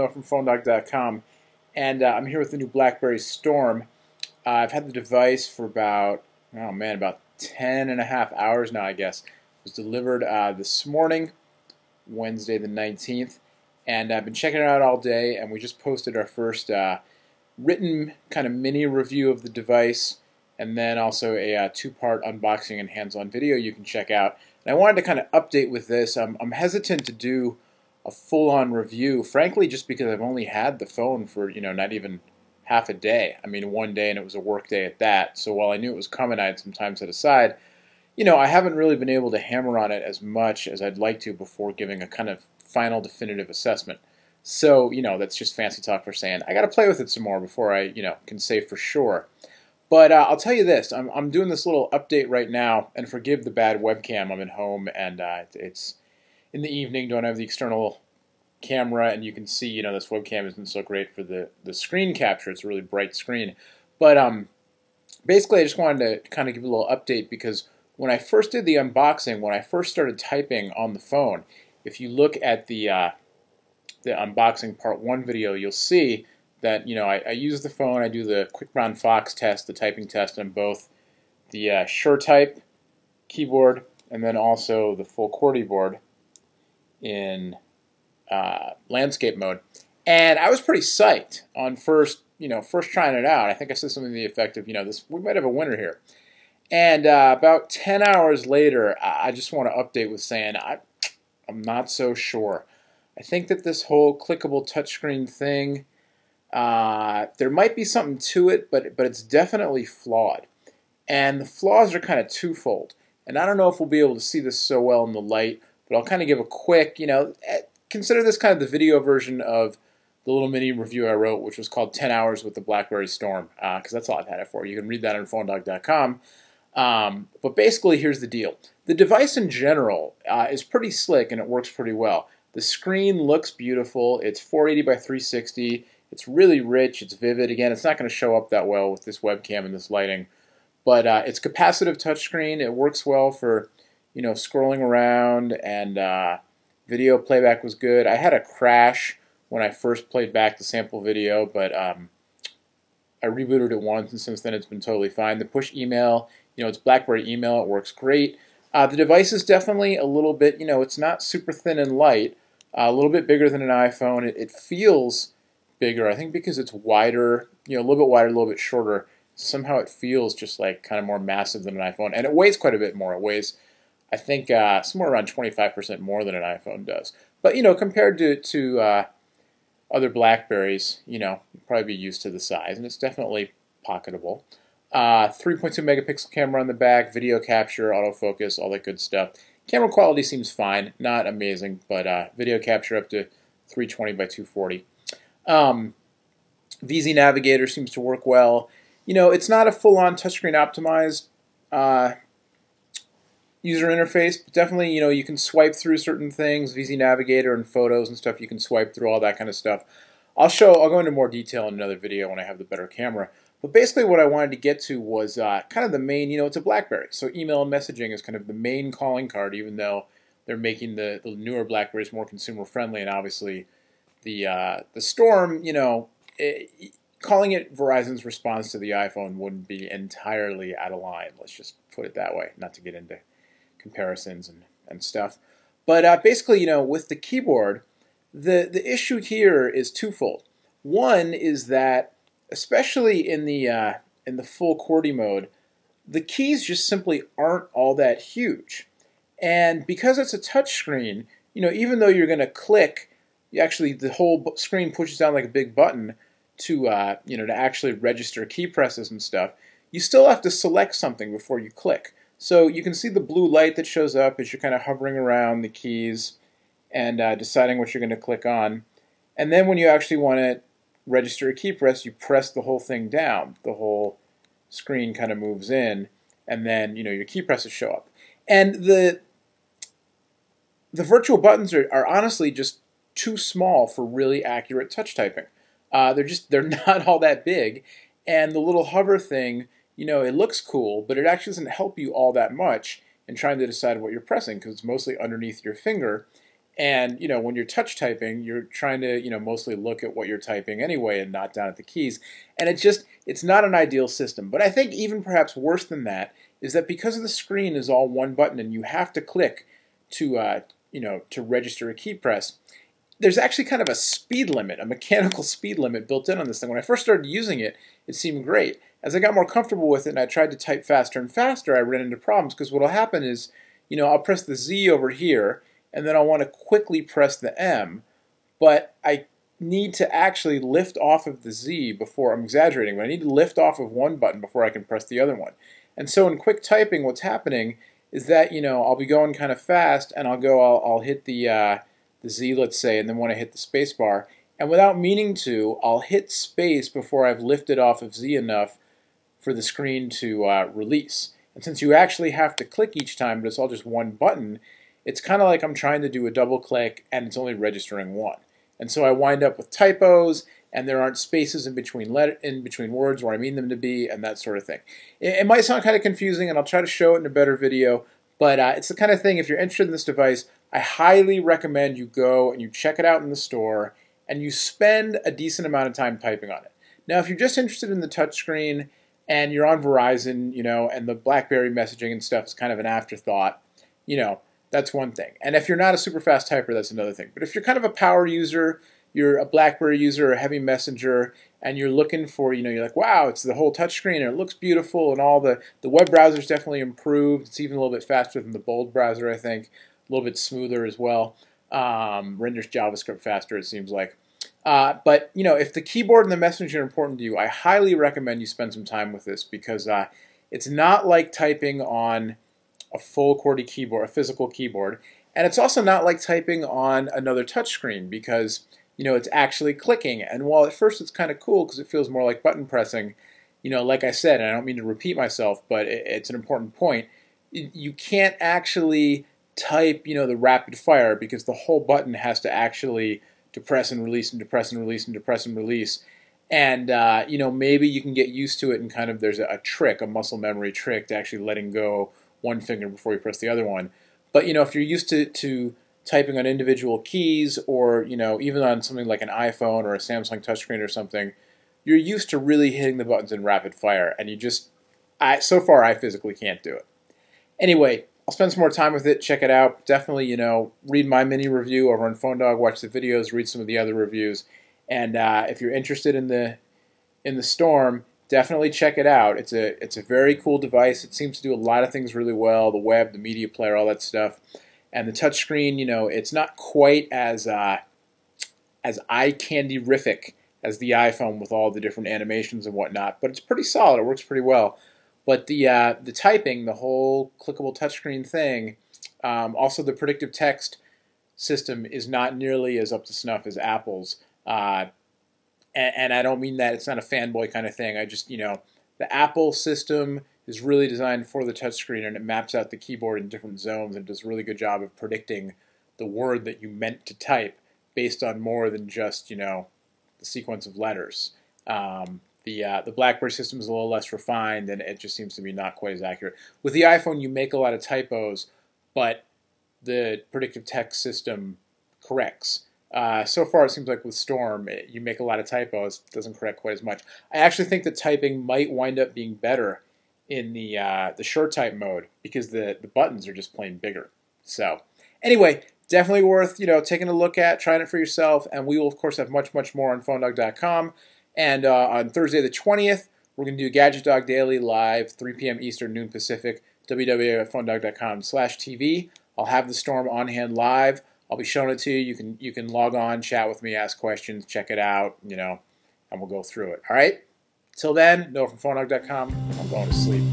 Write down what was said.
Noah from PhoneDog.com, and I'm here with the new BlackBerry Storm. I've had the device for about 10 and a half hours now, I guess. It was delivered this morning, Wednesday the 19th, and I've been checking it out all day, and we just posted our first written kind of mini review of the device, and then also a two-part unboxing and hands-on video you can check out. And I wanted to kind of update with this. I'm hesitant to do a full-on review, frankly, just because I've only had the phone for, not even half a day. I mean, one day, and it was a work day at that. So while I knew it was coming, I had some time set aside. I haven't really been able to hammer on it as much as I'd like to before giving a kind of final definitive assessment. So, that's just fancy talk for saying I got to play with it some more before I, can say for sure. But I'll tell you this, I'm doing this little update right now, and forgive the bad webcam. I'm at home, and it's in the evening, don't have the external camera, and you can see, this webcam isn't so great for the screen capture. It's a really bright screen. But basically, I just wanted to kind of give a little update, because when I first did the unboxing, when I first started typing on the phone, if you look at the unboxing part 1 video, you'll see that, I use the phone, I do the Quick Brown Fox test, the typing test on both the SureType keyboard and then also the full QWERTY board in landscape mode. And I was pretty psyched on first trying it out. I think I said something to the effect of, we might have a winner here. And about 10 hours later, I just want to update with saying I'm not so sure. I think that this whole clickable touchscreen thing, there might be something to it, but it's definitely flawed. And the flaws are kind of twofold. And I don't know if we'll be able to see this so well in the light, but I'll kind of give a quick, consider this kind of the video version of the little mini review I wrote, which was called 10 Hours with the BlackBerry Storm, because that's all I've had it for. You can read that on PhoneDog.com. But basically, here's the deal. The device in general is pretty slick, and it works pretty well. The screen looks beautiful. It's 480 by 360. It's really rich. It's vivid. Again, it's not going to show up that well with this webcam and this lighting. But it's capacitive touchscreen. It works well for, scrolling around, and video playback was good. I had a crash when I first played back the sample video, but I rebooted it once, and since then it's been totally fine. The push email, it's BlackBerry email. It works great. The device is definitely a little bit, it's not super thin and light. A little bit bigger than an iPhone. It feels bigger, I think, because it's wider, a little bit wider, a little bit shorter. Somehow it feels just like kind of more massive than an iPhone, and it weighs quite a bit more. It weighs, I think, somewhere around 25% more than an iPhone does. But compared to other BlackBerries, you'd probably be used to the size, and it's definitely pocketable. 3.2 megapixel camera on the back, video capture, autofocus, all that good stuff. Camera quality seems fine, not amazing, but video capture up to 320 by 240. VZ Navigator seems to work well. It's not a full-on touchscreen optimized user interface, but definitely, you can swipe through certain things, VZ Navigator and photos and stuff, you can swipe through all that kind of stuff. I'll go into more detail in another video when I have the better camera. But basically what I wanted to get to was kind of the main, it's a BlackBerry, so email and messaging is kind of the main calling card, even though they're making the newer BlackBerries more consumer friendly, and obviously the Storm, calling it Verizon's response to the iPhone wouldn't be entirely out of line. Let's just put it that way, not to get into comparisons and stuff. But basically, with the keyboard, the issue here is twofold. One is that, especially in the full QWERTY mode, the keys just simply aren't all that huge. And because it's a touch screen, even though you're going to click, the whole screen pushes down like a big button to to actually register key presses and stuff, you still have to select something before you click. So you can see the blue light that shows up as you're kind of hovering around the keys and deciding what you're going to click on. And then when you actually want to register a key press, you press the whole thing down. The whole screen kind of moves in, and then your key presses show up. And the virtual buttons are honestly just too small for really accurate touch typing. They're not all that big, and the little hover thing, it looks cool, but it actually doesn't help you all that much in trying to decide what you're pressing, because it's mostly underneath your finger. And when you're touch typing, you're trying to mostly look at what you're typing anyway and not down at the keys. And it's not an ideal system. But I think even perhaps worse than that is that because the screen is all one button and you have to click to to register a key press, there's actually kind of a speed limit, a mechanical speed limit built in on this thing. When I first started using it, it seemed great. As I got more comfortable with it and I tried to type faster and faster, I ran into problems because what will happen is, I'll press the Z over here, and then I'll want to quickly press the M, but I need to actually lift off of the Z before, I'm exaggerating, but I need to lift off of one button before I can press the other one. And so in quick typing, what's happening is that, I'll be going kind of fast, and I'll hit the Z, let's say, and then when I hit the space bar, and without meaning to, I'll hit space before I've lifted off of Z enough for the screen to release. And since you actually have to click each time, but it's all just one button, it's kind of like I'm trying to do a double click and it's only registering one. And so I wind up with typos, and there aren't spaces in between words where I mean them to be, and that sort of thing. It might sound kind of confusing, and I'll try to show it in a better video, but it's the kind of thing, if you're interested in this device, I highly recommend you go and you check it out in the store and you spend a decent amount of time typing on it. Now, if you're just interested in the touchscreen and you're on Verizon, and the BlackBerry messaging and stuff is kind of an afterthought, that's one thing. And if you're not a super fast typer, that's another thing. But if you're kind of a power user, you're a BlackBerry user, a heavy messenger, and you're looking for, you're like, wow, it's the whole touchscreen and it looks beautiful, and all the web browser's definitely improved. It's even a little bit faster than the Bold browser, I think. A little bit smoother as well. Renders JavaScript faster, it seems like. But if the keyboard and the messaging are important to you, I highly recommend you spend some time with this, because it's not like typing on a full QWERTY keyboard, a physical keyboard, and it's also not like typing on another touchscreen, because it's actually clicking. And while at first it's kind of cool because it feels more like button pressing, like I said, and I don't mean to repeat myself, but it's an important point. You can't actually type, the rapid fire, because the whole button has to actually depress and release and depress and release and depress and release. And, maybe you can get used to it, and kind of there's a trick, a muscle memory trick, to actually letting go one finger before you press the other one. But, if you're used to typing on individual keys, or, even on something like an iPhone or a Samsung touchscreen or something, you're used to really hitting the buttons in rapid fire, and so far I physically can't do it. Anyway, I'll spend some more time with it, check it out. Definitely, read my mini review over on PhoneDog, watch the videos, read some of the other reviews. And if you're interested in the Storm, definitely check it out. It's a very cool device. It seems to do a lot of things really well, the web, the media player, all that stuff. And the touchscreen, it's not quite as eye-candy-rific as the iPhone with all the different animations and whatnot, but it's pretty solid. It works pretty well. But the typing, the whole clickable touchscreen thing, also the predictive text system is not nearly as up to snuff as Apple's. And I don't mean that, it's not a fanboy kind of thing. I just, the Apple system is really designed for the touchscreen, and it maps out the keyboard in different zones and does a really good job of predicting the word that you meant to type based on more than just, the sequence of letters. The BlackBerry system is a little less refined, and it just seems to be not quite as accurate. With the iPhone, you make a lot of typos, but the predictive text system corrects. So far, it seems like with Storm, you make a lot of typos, it doesn't correct quite as much. I actually think that typing might wind up being better in the SureType mode, because the buttons are just plain bigger. So anyway, definitely worth taking a look at, trying it for yourself, and we will of course have much more on PhoneDog.com. And on Thursday the 20th, we're going to do Gadget Dog Daily live, 3 p.m. Eastern, noon Pacific, www.phonedog.com/TV. I'll have the Storm on hand live. I'll be showing it to you. You can log on, chat with me, ask questions, check it out, and we'll go through it. All right? Till then, Noah from PhoneDog.com. I'm going to sleep.